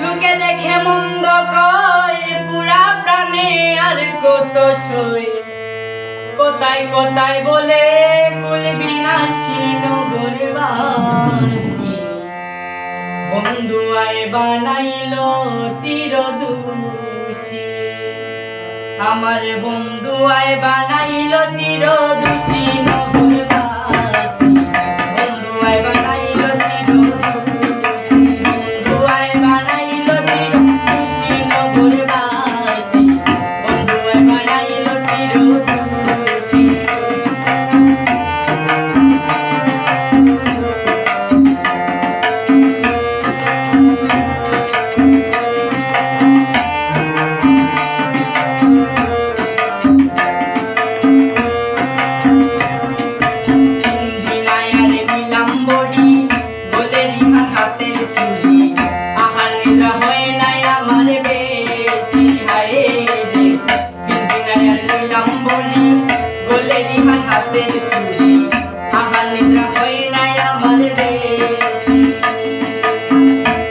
লোকে দেখে মন্দ কয় পুরা প্রাণে আর কত সই কোথায় কোথায় বলে কুল বিনাশী নগরবাসী বন্ধু আয় বানাইল চিরদোষী আমার বন্ধু আয় বানাইল চিরদোষী নগরবাসী বন্ধু আয় বানাইল চিরদোষী বন্ধু আয় বানাইল চিরদোষী নগরবাসী বন্ধু আয় বানাইল চিরদোষী হাতের চুড়ি আমার নিদ্রা হয় নাই আমার বেশি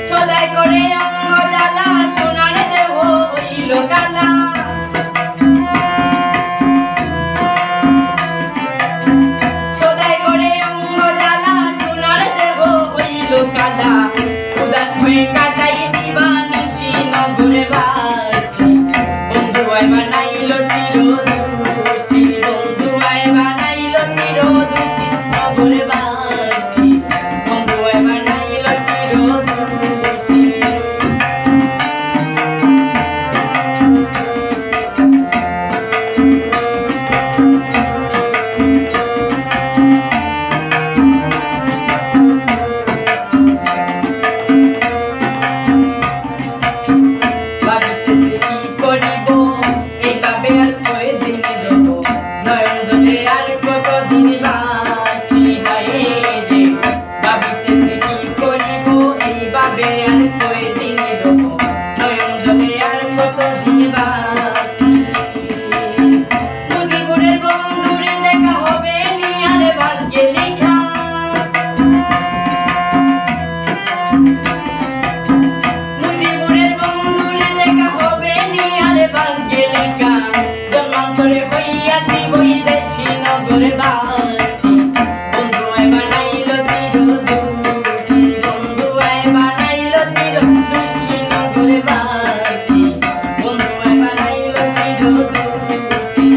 সদাই করে অঙ্গ জ্বালা সোনার দেহ হইল কালা সদাই করে অঙ্গ জ্বালা সোনার দেহ হইল কালা উদাস হয়ে কাটাই দিবা নিশি নগরে বাসি বন্ধু আয় বানাইল চিরদোষী বন্ধু আয় বানাইল চিরদোষী নগরবাসী বন্ধু আয় বানাইল চিরদোষী ভাবিতেছে কি করিব এইভাবে আর কয়দিন রব নয়ন জলে আর কতদিন বাসি হায় রে ভাবিতেছে কি করিব এইভাবে আর কয়দিন রব নয়ন জলে আর কতদিন বাসি মুজিবুরের বন্ধুরে দেখা হবে নি আর ভাগ্যে লেখা মুজিবুরের বন্ধুরে দেখা হবে নি আর ভাগ্যে লেখা জন্মান্তরে হইয়াছি বৈদেশী নগরবাসী বন্ধু আয় বানাইল চিরদোষী বন্ধু আয় বানাইল চিরদোষী নগরবাসী বন্ধু আয় বানাইল চিরদোষী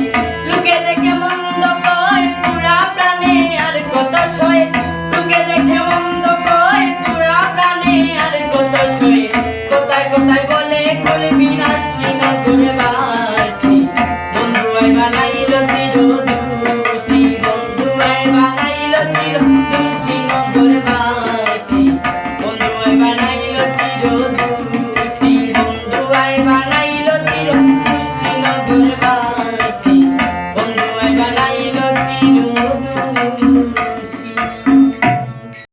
লোকে দেখে মন্দ কয় পুরা প্রাণে আর কত সয় লোকে দেখে মন্দ কয় পুরা প্রাণে আর কত সয় কোথায় কোথায় বলে কুল বিনাশী নগরবাসী বন্ধু আয় বানাইল